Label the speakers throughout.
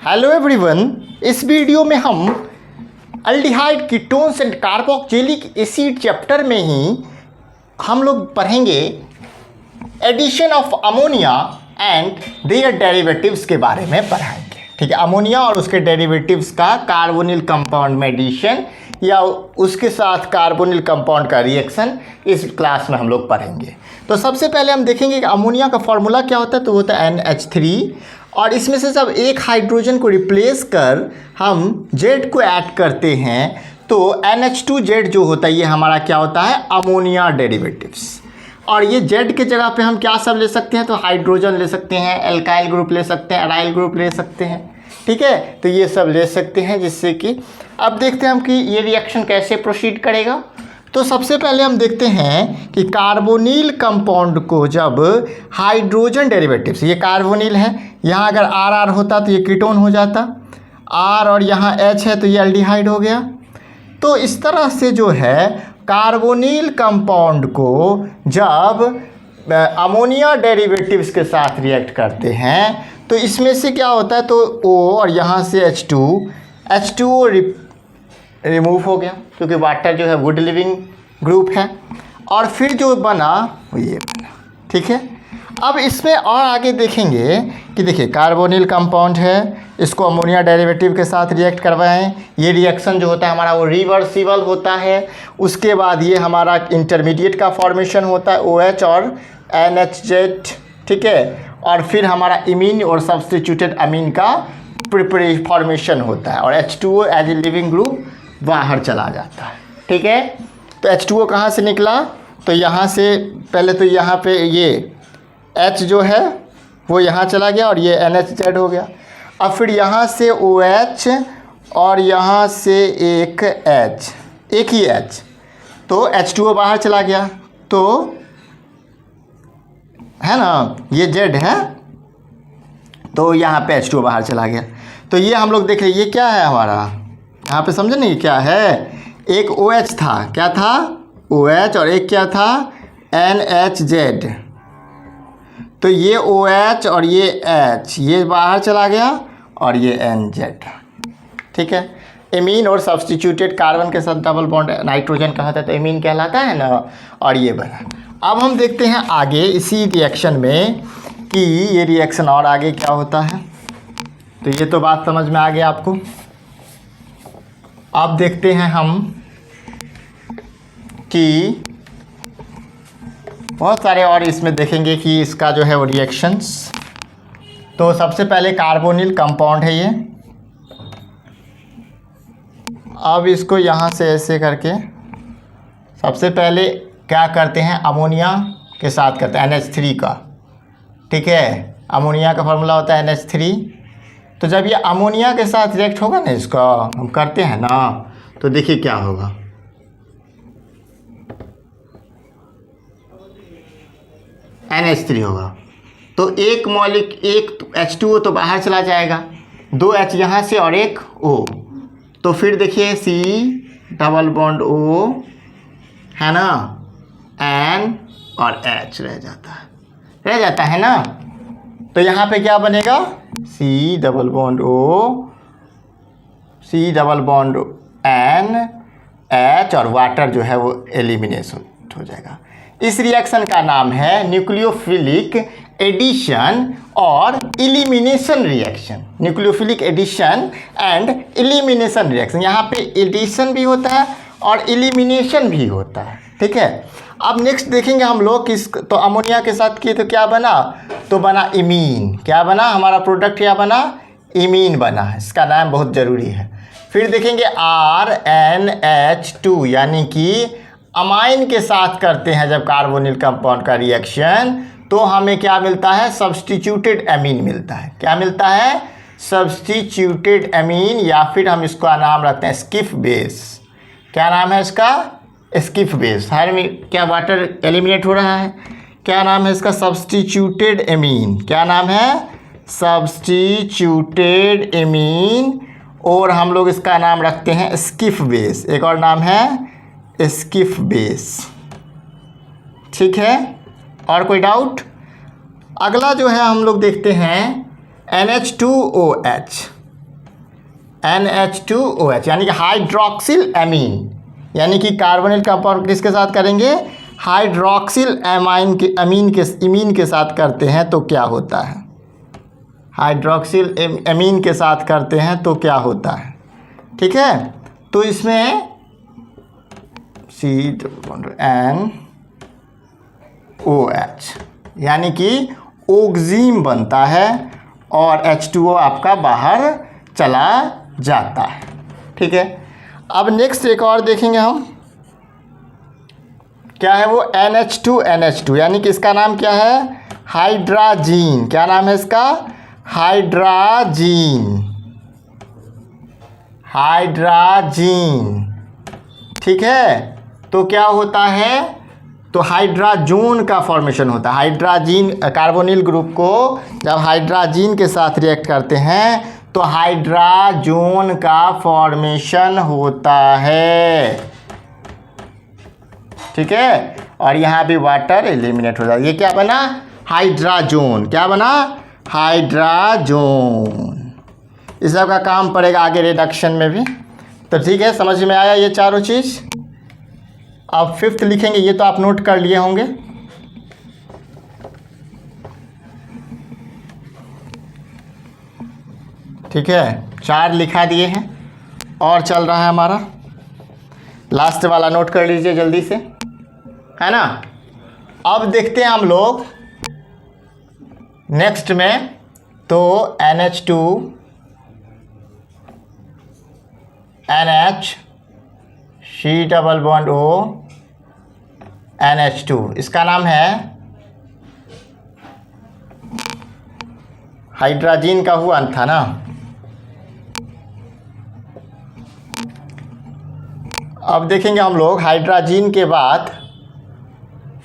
Speaker 1: Hello everyone, इस video में हम aldehyde ketones and carboxylic acid chapter में ही हम लोग पढ़ेंगे addition of ammonia and their derivatives के बारे में पढ़ाएंगे। ठीक है, अमोनिया और उसके डेरिवेटिव्स का कार्बोनिल कंपाउंड में एडिशन या उसके साथ कार्बोनिल कंपाउंड का रिएक्शन इस क्लास में हम लोग पढ़ेंगे। तो सबसे पहले हम देखेंगे कि अमोनिया का फॉर्मूला क्या होता है। तो वो होता है NH3 और इसमें से जब एक हाइड्रोजन को रिप्लेस कर हम Z को ऐड करते हैं तो NH2Z जो होता है ये हमारा क्या होता है, अमोनिया डेरिवेटिव्स। और ये Z के जगह पे हम क्या सब ले सकते हैं, तो हाइड्रोजन ले सकते हैं, एल्काइल ग्रुप ले सकते हैं, एराइल ग्रुप ले सकते हैं। ठीक है, तो ये सब ले सकते हैं, जिससे कि अब देखते हैं हम कि ये रिएक्शन कैसे प्रोसीड करेगा। तो सबसे पहले हम देखते हैं कि कार्बोनिल कंपाउंड को जब हाइड्रोजन डेरिवेटिव्स, ये कार्बोनिल है, यहाँ अगर RR होता तो ये कीटोन हो जाता, R और यहाँ H है तो ये एल्डिहाइड हो गया। तो इस तरह से जो है कार्बोनिल कंपाउंड को जब अमोनिया डेरिवेटिव्स के साथ रिएक्ट करते हैं तो इसमें से क्या होता है, तो O और यहाँ से H2O रिमूव हो गया क्योंकि वाटर जो है वुड लिविंग ग्रुप है, और फिर जो बना वो ये बना। ठीक है, अब इसमें और आगे देखेंगे कि देखिए कार्बोनिल कंपाउंड है, इसको अमोनिया डेरिवेटिव के साथ रिएक्ट करवाएं, ये रिएक्शन जो होता है हमारा वो रिवर्सिबल होता है। उसके बाद ये हमारा इंटरमीडिएट का फॉर्मेशन होता है OH और NHZ। ठीक है, और फिर हमारा इमीन और सब्स्टिट्यूटेड अमीन का फॉर्मेशन होता है और H2O as a leaving group बाहर चला जाता है। ठीक है, तो H2O कहाँ से निकला, तो यहाँ से पहले तो यहाँ पे ये H जो है वो यहाँ चला गया और ये NHZ हो गया। अब फिर यहाँ से OH और यहाँ से एक H, एक ही H, तो H2O बाहर चला गया, तो है ना, ये Z है तो यहाँ पे H2O बाहर चला गया। तो ये हम लोग देख रहे ये क्या है हमारा, यहाँ पे समझे नहीं क्या है, एक OH था, क्या था OH, और एक क्या था NHZ। तो ये OH और ये H ये बाहर चला गया और ये NZ। ठीक है, एमीन और सब्स्टिट्यूटेड कार्बन के साथ डबल बॉन्ड नाइट्रोजन का होता है तो एमीन कहलाता है ना, और ये बना। अब हम देखते हैं आगे इसी रिएक्शन में कि ये रिएक्शन और आगे क्या होता है। तो ये तो बात समझ में आ गया आपको। अब देखते हैं हम कि बहुत सारे और इसमें देखेंगे कि इसका जो है वो रिएक्शंस। तो सबसे पहले कार्बोनिल कंपाउंड है ये। अब इसको यहाँ से ऐसे करके सबसे पहले क्या करते हैं, अमोनिया के साथ करते हैं NH3 का। ठीक है, अमोनिया का फॉर्मूला होता है NH3। तो जब ये अमोनिया के साथ रिएक्ट होगा ना, इसका हम करते हैं ना, तो देखिए क्या होगा। NH3 होगा तो एक मॉलिक, एक H2O तो बाहर चला जाएगा, 2 H यहाँ से और एक O, तो फिर देखिए C डबल बॉन्ड O है ना, N और H रह जाता है ना। तो यहाँ पे क्या बनेगा, C double bond O, C double bond N, H और वाटर जो है वो एलिमिनेशन हो जाएगा। इस रिएक्शन का नाम है न्यूक्लियोफिलिक एडिशन और elimination reaction. Nucleophilic addition and elimination reaction, यहाँ पे एडिशन भी होता है और इलिमिनेशन भी होता है। ठीक है, अब नेक्स्ट देखेंगे हम लोग किस, तो अमोनिया के साथ किए तो क्या बना, तो बना इमीन। क्या बना, हमारा प्रोडक्ट क्या बना, इमीन बना है, इसका नाम बहुत ज़रूरी है। फिर देखेंगे RNH2 यानी कि अमाइन के साथ करते हैं जब कार्बोनिल कंपाउंड का रिएक्शन, तो हमें क्या मिलता है, सब्स्टिट्यूटेड अमीन मिलता है। क्या मिलता है, सब्स्टिट्यूटेड अमीन, या फिर हम इसका नाम रखते हैं स्किफ बेस। क्या नाम है इसका, स्किफ बेस। हर में क्या वाटर एलिमिनेट हो रहा है, क्या नाम है इसका, सब्स्टिट्यूटेड अमीन। क्या नाम है, सब्स्टिट्यूटेड अमीन, और हम लोग इसका नाम रखते हैं स्किफ बेस। एक और नाम है स्किफ बेस। ठीक है, और कोई डाउट। अगला जो है हम लोग देखते हैं NH2OH। NH2OH यानी कि हाइड्रोक्सिल एमीन, यानी कि कार्बोनिल कंपाउंड किसके साथ करेंगे, हाइड्रोक्सिल इमीन के साथ करते हैं तो क्या होता है, हाइड्रोक्सिल एमीन के साथ करते हैं तो क्या होता है। ठीक है, तो इसमें CNOH यानी कि ऑक्सीम बनता है और H2O आपका बाहर चला जाता है। ठीक है, अब नेक्स्ट एक और देखेंगे हम, क्या है वो, NH2NH2 यानी कि इसका नाम क्या है, हाइड्राजीन। क्या नाम है इसका, हाइड्राजीन, हाइड्राजीन। ठीक है, तो क्या होता है, तो हाइड्राजोन का फॉर्मेशन होता है। हाइड्राजीन कार्बोनिल ग्रुप को जब हाइड्राजीन के साथ रिएक्ट करते हैं तो हाइड्राजोन का फॉर्मेशन होता है। ठीक है, और यहाँ भी वाटर एलिमिनेट हो जाता है। ये क्या बना, हाइड्राजोन। क्या बना, हाइड्राजोन। इस सब का काम पड़ेगा आगे रिडक्शन में भी। तो ठीक है, समझ में आया ये चारों चीज़। अब 5th लिखेंगे, ये तो आप नोट कर लिए होंगे। ठीक है, 4 लिखा दिए हैं और चल रहा है हमारा। लास्ट वाला नोट कर लीजिए जल्दी से, है ना। अब देखते हैं हम लोग नेक्स्ट में, तो NH2 NH C+O NH2, इसका नाम है हाइड्राजीन का हुआ था ना। अब देखेंगे हम लोग हाइड्राजीन के बाद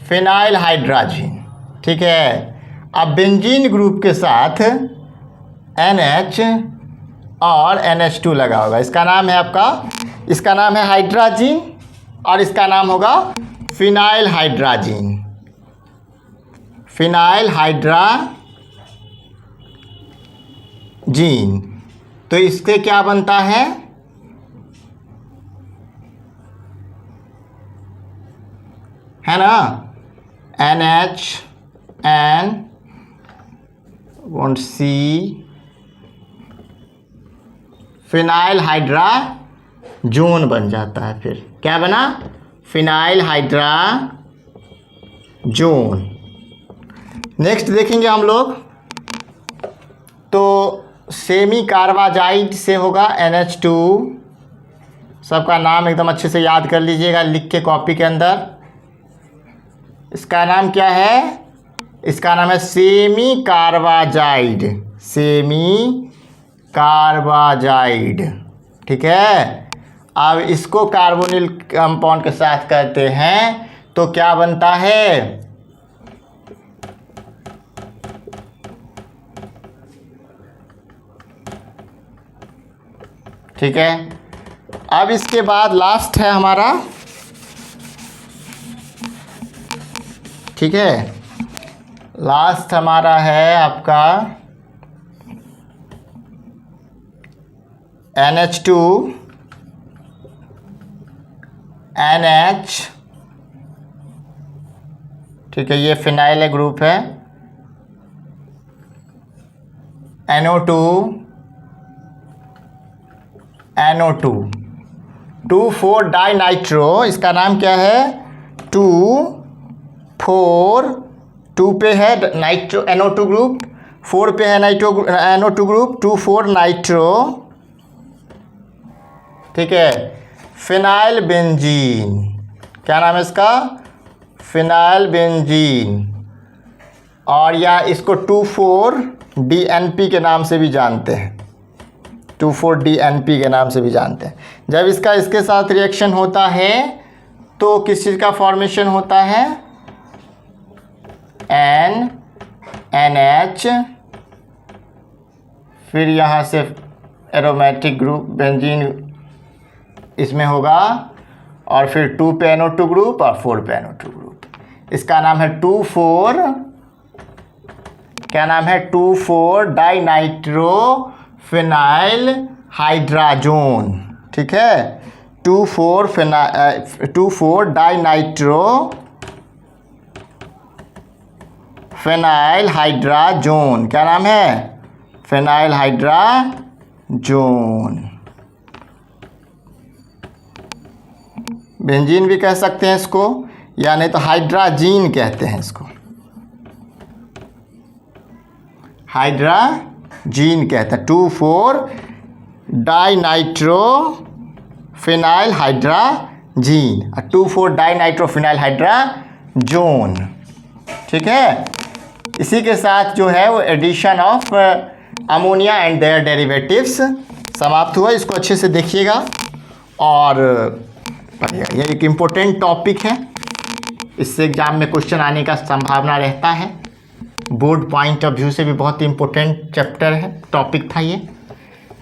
Speaker 1: फिनाइल हाइड्राजीन। ठीक है, अब बेंजीन ग्रुप के साथ NH और NH2 लगा होगा, इसका नाम है आपका, इसका नाम है हाइड्राजीन और इसका नाम होगा फिनाइल हाइड्राजीन, फिनाइल हाइड्राजीन। तो इससे क्या बनता है ना, NH फिनाइल हाइड्राजोन बन जाता है। फिर क्या बना, फिनाइल हाइड्राजोन। नेक्स्ट देखेंगे हम लोग, तो सेमी कार्बाजाइड से होगा NH2। सबका नाम एकदम अच्छे से याद कर लीजिएगा लिख के कॉपी के अंदर। इसका नाम क्या है, इसका नाम है सेमी कार्बाजाइड, सेमी कार्बाजाइड। ठीक है, अब इसको कार्बोनिल कंपाउंड के साथ करते हैं तो क्या बनता है, ठीक है। अब इसके बाद लास्ट है हमारा, ठीक है, लास्ट हमारा है आपका NH2 NH। ठीक है, ये फिनाइल ग्रुप है। NO2 NO2 2,4 डाई नाइट्रो, इसका नाम क्या है, 2,4 2 पे है नाइट्रो NO2 ग्रुप, 4 पे है NO2 ग्रुप, 2,4 नाइट्रो। ठीक है, फिनाइल बेंजीन, क्या नाम है इसका, फिनाइल बेंजीन। और या इसको 2,4 DNP के नाम से भी जानते हैं, 2,4 DNP के नाम से भी जानते हैं। जब इसका इसके साथ रिएक्शन होता है तो किस चीज़ का फॉर्मेशन होता है, NH, फिर यहाँ से एरोमेटिक ग्रुप बेंजीन इसमें होगा, और फिर 2 पे NO2 ग्रुप और 4 पे NO2 ग्रुप। इसका नाम है 2,4, क्या नाम है, 2,4 डाई नाइट्रो फिनाइल हाइड्राजोन, ठीक है, 2,4 डाइनाइट्रो फेनाइल हाइड्राजोन, क्या नाम है, फेनाइल हाइड्राजोन। बेंजीन भी कह सकते हैं इसको, या नहीं तो हाइड्राजीन कहते हैं इसको, हाइड्राजीन कहते हैं। 2,4 dinitro phenyl hydrazine, 2,4 dinitro phenyl hydrazone, ठीक है। इसी के साथ जो है वो addition of ammonia and their derivatives समाप्त हुआ। इसको अच्छे से देखिएगा और पढ़िएगा, ये एक इम्पोर्टेंट टॉपिक है, इससे एग्जाम में क्वेश्चन आने का संभावना रहता है, बोर्ड पॉइंट ऑफ व्यू से भी बहुत इम्पोर्टेंट चैप्टर है, टॉपिक था ये,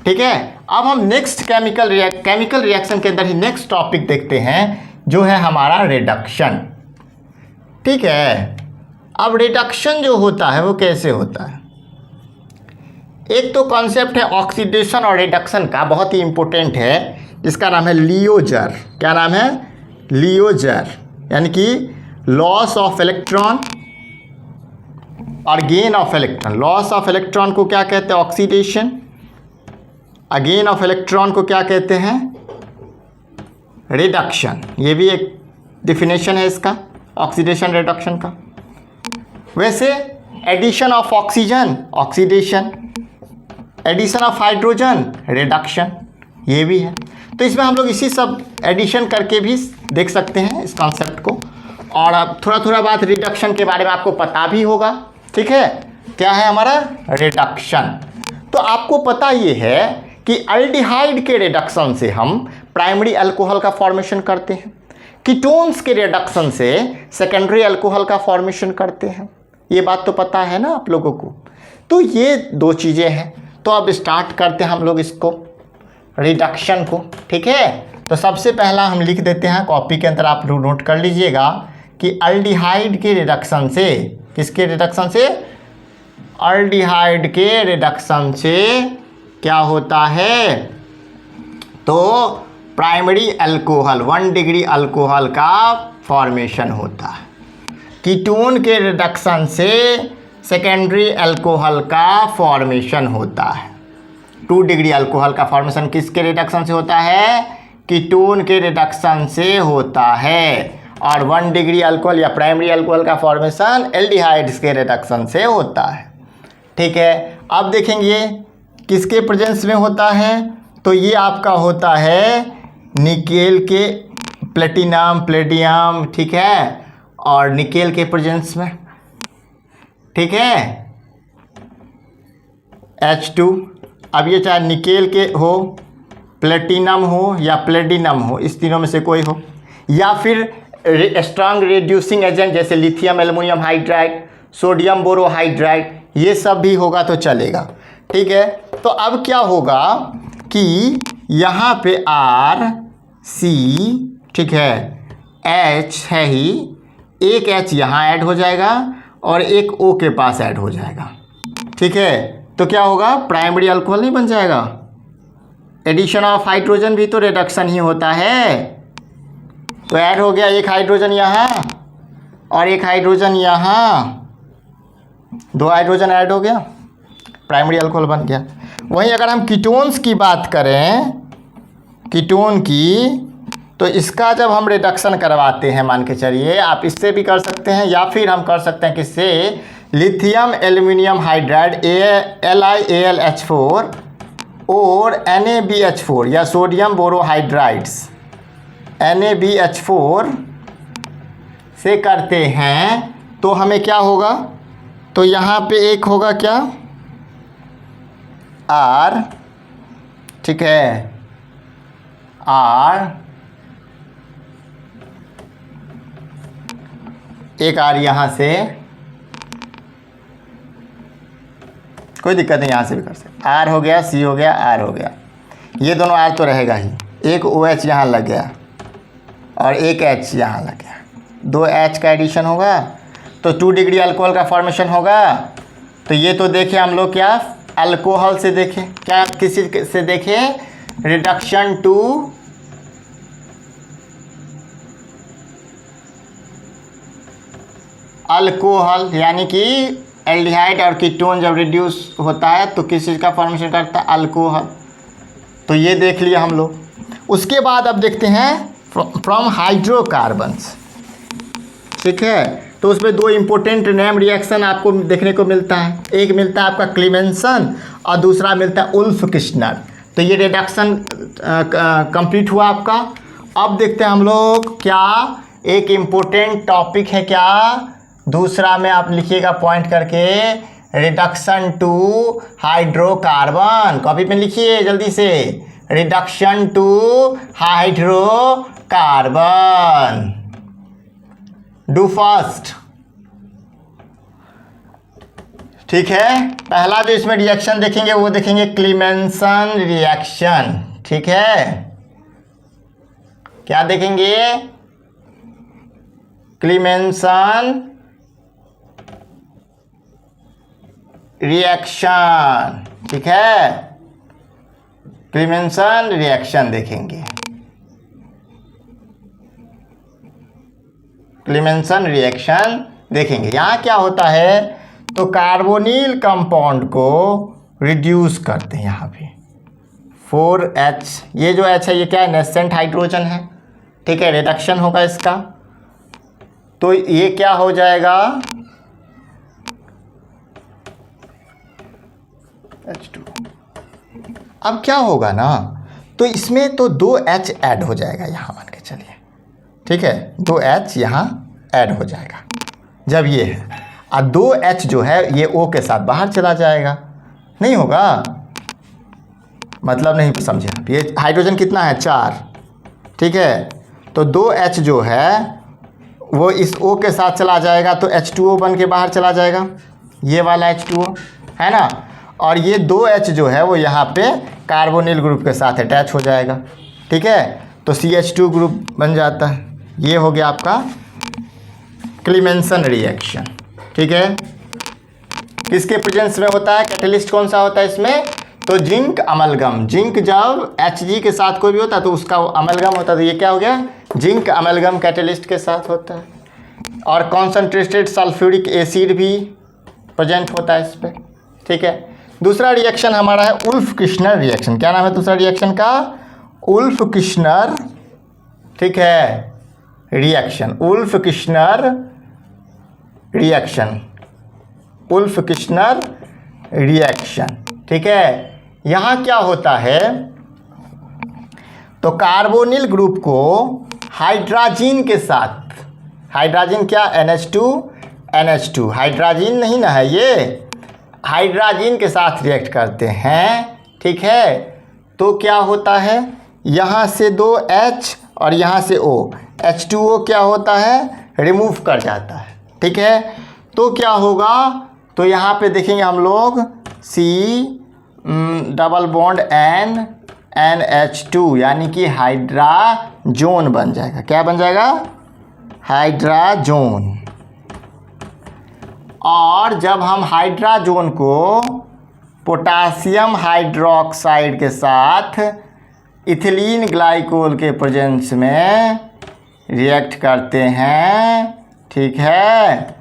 Speaker 1: ठीक है। अब हम नेक्स्ट केमिकल रिएक्शन के अंदर ही नेक्स्ट टॉपिक देखते हैं, जो है हमारा रिडक्शन, ठीक है। अब रिडक्शन जो होता है वो कैसे होता है, एक तो कॉन्सेप्ट है ऑक्सीडेशन और रिडक्शन का, बहुत ही इंपॉर्टेंट है, जिसका नाम है लियोजर। क्या नाम है, लियोजर, यानी कि लॉस ऑफ इलेक्ट्रॉन और gain of electron. Loss of electron को क्या कहते हैं, ऑक्सीडेशन, गेन ऑफ इलेक्ट्रॉन को क्या कहते हैं, रिडक्शन। ये भी एक डिफिनेशन है इसका, ऑक्सीडेशन रिडक्शन का। वैसे addition of oxygen oxidation, addition of hydrogen reduction, ये भी है। तो इसमें हम लोग इसी सब एडिशन करके भी देख सकते हैं इस कॉन्सेप्ट को। और अब थोड़ा थोड़ा बात रिडक्शन के बारे में आपको पता भी होगा, ठीक है। क्या है हमारा रिडक्शन, तो आपको पता ये है कि अल्डिहाइड के रिडक्शन से हम प्राइमरी अल्कोहल का फॉर्मेशन करते हैं, कीटोन्स के रिडक्शन से सेकेंडरी अल्कोहल का फॉर्मेशन करते हैं। ये बात तो पता है ना आप लोगों को। तो ये दो चीज़ें हैं। तो अब स्टार्ट करते हैं हम लोग इसको, रिडक्शन को, ठीक है। तो सबसे पहला हम लिख देते हैं कॉपी के अंदर, आप नोट कर लीजिएगा कि अल्डिहाइड के रिडक्शन से, किसके रिडक्शन से, अल्डिहाइड के रिडक्शन से क्या होता है, तो प्राइमरी अल्कोहल 1 डिग्री अल्कोहल का फॉर्मेशन होता है। कीटोन के रिडक्शन से सेकेंडरी अल्कोहल का फॉर्मेशन होता है। 2 डिग्री अल्कोहल का फॉर्मेशन किसके रिडक्शन से होता है, कीटोन के रिडक्शन से होता है। और 1 डिग्री अल्कोहल या प्राइमरी अल्कोहल का फॉर्मेशन एल्डिहाइड्स के रिडक्शन से होता है, ठीक है। अब देखेंगे किसके प्रेजेंस में होता है, तो ये आपका होता है निकेल के, प्लेटिनम, ठीक है, और निकेल के प्रेजेंस में, ठीक है, H2। अब ये चाहे निकेल के हो, प्लेटिनम हो या प्लेटिनम हो, इस तीनों में से कोई हो, या फिर स्ट्रांग रिड्यूसिंग एजेंट जैसे lithium aluminium hydride, sodium borohydride, ये सब भी होगा तो चलेगा, ठीक है। तो अब क्या होगा कि यहाँ पे RC, ठीक है, H है ही, एक H यहाँ ऐड हो जाएगा और एक O के पास ऐड हो जाएगा, ठीक है। तो क्या होगा, प्राइमरी अल्कोहल नहीं बन जाएगा। एडिशन ऑफ हाइड्रोजन भी तो रिडक्शन ही होता है। तो ऐड हो गया एक हाइड्रोजन यहाँ और एक हाइड्रोजन यहाँ, 2 हाइड्रोजन ऐड हो गया, प्राइमरी अल्कोहल बन गया। वहीं अगर हम कीटोन्स की बात करें, कीटोन की, तो इसका जब हम रिडक्शन करवाते हैं, मान के चलिए आप इससे भी कर सकते हैं या फिर हम कर सकते हैं किससे, लिथियम एल्युमिनियम हाइड्राइड LiAlH4 और NaBH4 या सोडियम बोरोहाइड्राइड्स NaBH4 से करते हैं, तो हमें क्या होगा, तो यहाँ पे एक होगा क्या, R, ठीक है, R, एक R यहाँ से, कोई दिक्कत नहीं, यहाँ से भी कर सकते, R हो गया, C हो गया, R हो गया, ये दोनों R तो रहेगा ही, एक OH यहाँ लग गया और एक H यहाँ लग गया, 2 H का एडिशन होगा तो 2 डिग्री अल्कोहल का फॉर्मेशन होगा। तो ये तो देखे हम लोग क्या, अल्कोहल से देखें, क्या किसी से देखें, रिडक्शन टू अल्कोहल, यानी कि एल्डिहाइड और कीटोन जब रिड्यूस होता है तो किस चीज़ का फॉर्मेशन करता है, अल्कोहल। तो ये देख लिया हम लोग। उसके बाद अब देखते हैं फ्रॉम हाइड्रोकार्बन्स, ठीक है। तो उसमें दो इम्पोर्टेंट नेम रिएक्शन आपको देखने को मिलता है, एक मिलता है आपका क्लीमेंसन और दूसरा मिलता है उल्फ किश्नर। तो ये रिडक्शन कंप्लीट हुआ आपका। अब देखते हैं हम लोग क्या एक इम्पोर्टेंट टॉपिक है, क्या दूसरा में आप लिखिएगा पॉइंट करके, रिडक्शन टू हाइड्रोकार्बन। कॉपी में लिखिए जल्दी से, reduction to hydrocarbon. Do first, ठीक है। पहला जो इसमें रिएक्शन देखेंगे वो देखेंगे क्लीमेंसन रिएक्शन, ठीक है। क्या देखेंगे, क्लीमेंसन रिएक्शन, ठीक है। क्लीमेंसन रिएक्शन देखेंगे, क्लीमेंसन रिएक्शन देखेंगे। यहाँ क्या होता है, तो कार्बोनिल कंपाउंड को रिड्यूस करते हैं यहाँ पे 4H, ये जो H है ये क्या है, नेसेंट हाइड्रोजन है, ठीक है। रिडक्शन होगा इसका, तो ये क्या हो जाएगा, H2। अब क्या होगा ना, तो इसमें तो 2H ऐड हो जाएगा यहाँ, मान के चलिए, ठीक है। 2H यहाँ ऐड हो जाएगा जब ये है, और 2H जो है ये O के साथ बाहर चला जाएगा, नहीं होगा, मतलब नहीं समझे आप। ये हाइड्रोजन कितना है, 4, ठीक है। तो 2H जो है वो इस O के साथ चला जाएगा, तो H2O बन के बाहर चला जाएगा, ये वाला H2O है ना। और ये 2H जो है वो यहाँ पे कार्बोनिल ग्रुप के साथ अटैच हो जाएगा, ठीक है। तो CH2 ग्रुप बन जाता है। ये हो गया आपका क्लीमेंसन रिएक्शन, ठीक है। किसके प्रेजेंस में होता है, कैटलिस्ट कौन सा होता है इसमें, तो जिंक अमलगम। जिंक जब Hg के साथ कोई भी होता है तो उसका अमलगम होता है, तो ये क्या हो गया, जिंक अमलगम कैटलिस्ट के साथ होता है। और कॉन्सनट्रेटेड सल्फ्यूरिक एसिड भी प्रेजेंट होता है इस पर, ठीक है। दूसरा रिएक्शन हमारा है उल्फ किश्नर रिएक्शन। क्या नाम है दूसरा रिएक्शन का, उल्फ किश्नर, ठीक है, reaction, Wolff Kishner reaction, Wolff Kishner reaction, ठीक है। यहाँ क्या होता है, तो कार्बोनिल ग्रुप को हाइड्राजीन के साथ, हाइड्राजीन क्या, NH2, हाइड्राजीन नहीं ना है ये, हाइड्राजीन के साथ रिएक्ट करते हैं, ठीक है। तो क्या होता है, यहाँ से 2H और यहाँ से O, H2O क्या होता है, रिमूव कर जाता है, ठीक है। तो क्या होगा, तो यहाँ पे देखेंगे हम लोग C डबल बॉन्ड NH2, यानी कि हाइड्राजोन बन जाएगा। क्या बन जाएगा, हाइड्राजोन। और जब हम हाइड्राजोन को पोटासियम हाइड्रोक्साइड के साथ इथिलीन ग्लाइकोल के प्रेजेंस में रिएक्ट करते हैं, ठीक है,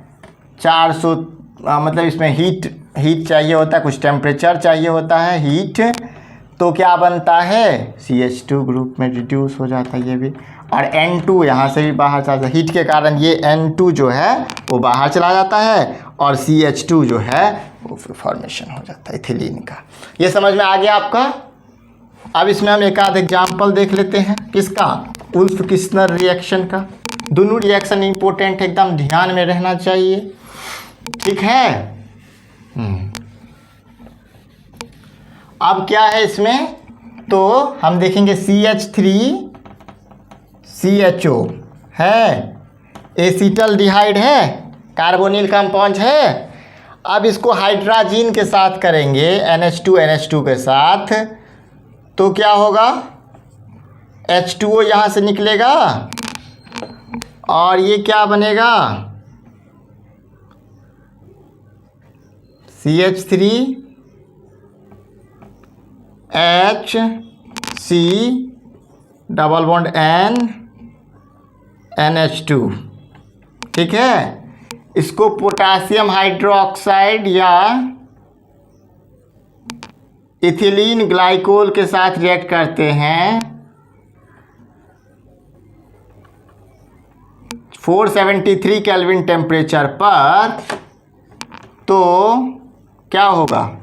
Speaker 1: 400 मतलब इसमें हीट चाहिए होता है, कुछ टेम्परेचर चाहिए होता है, हीट, तो क्या बनता है, CH2 ग्रुप में रिड्यूस हो जाता है ये भी। और N2 यहाँ से भी बाहर चला जाता है, हीट के कारण ये N2 जो है वो बाहर चला जाता है, और CH2 जो है वो फॉर्मेशन हो जाता है इथिलीन का। ये समझ में आ गया आपका। अब इसमें हम एक आध एग्जाम्पल देख लेते हैं, किसका, उल्फ किश्नर रिएक्शन का। दोनों रिएक्शन इंपॉर्टेंट, एकदम ध्यान में रहना चाहिए, ठीक है। अब क्या है इसमें, तो हम देखेंगे CH3CHO है, एसिटल्डिहाइड है, कार्बोनिल कंपाउंड है। अब इसको हाइड्राजीन के साथ करेंगे, NH2 के साथ, तो क्या होगा, H2O यहाँ से निकलेगा और ये क्या बनेगा, CH3 H C double bond N NH2, ठीक है। इसको पोटासियम हाइड्रोक्साइड या इथिलीन ग्लाइकोल के साथ रिएक्ट करते हैं 473 केल्विन टेम्परेचर पर, तो क्या होगा,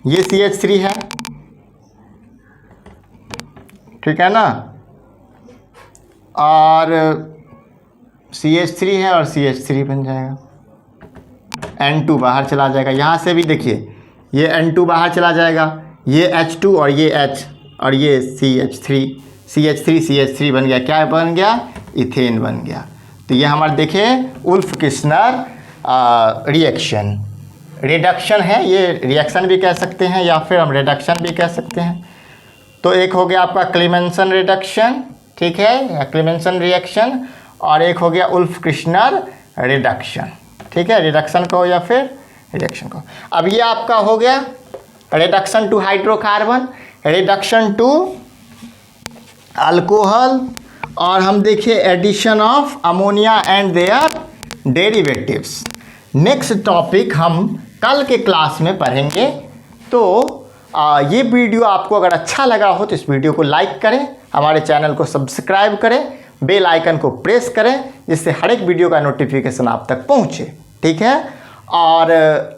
Speaker 1: ये CH3 है, ठीक है ना, और CH3 है और CH3 बन जाएगा, N2 बाहर चला जाएगा। यहाँ से भी देखिए ये N2 बाहर चला जाएगा, ये H2 और ये H और ये CH3 बन गया, क्या बन गया, इथेन बन गया। तो ये हमारे देखे उल्फ किस्नर रिडक्शन है, ये रिएक्शन भी कह सकते हैं या फिर हम रिडक्शन भी कह सकते हैं। तो एक हो गया आपका क्लेमेंसन रिडक्शन, ठीक है, या क्लेमेंसन रिएक्शन, और एक हो गया उल्फ किस्नर रिडक्शन, ठीक है, रिडक्शन को या फिर रिडक्शन को। अब ये आपका हो गया reduction to hydrocarbon, reduction to alcohol, और हम देखिए addition of ammonia and their derivatives. Next topic हम कल के क्लास में पढ़ेंगे। तो ये वीडियो आपको अगर अच्छा लगा हो तो इस वीडियो को लाइक करें, हमारे चैनल को सब्सक्राइब करें, बेल आइकन को प्रेस करें, जिससे हर एक वीडियो का नोटिफिकेशन आप तक पहुंचे, ठीक है। और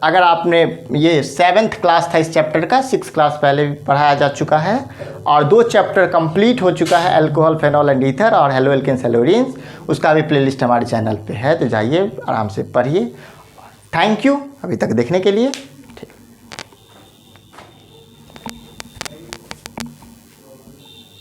Speaker 1: अगर आपने ये 7th क्लास था इस चैप्टर का, 6th क्लास पहले भी पढ़ाया जा चुका है, और 2 चैप्टर कंप्लीट हो चुका है, अल्कोहल, फेनॉल एंड ईथर और हेलो एल्केन्स हेलोरिन्स, उसका भी प्लेलिस्ट हमारे चैनल पे है, तो जाइए आराम से पढ़िए। थैंक यू अभी तक देखने के लिए।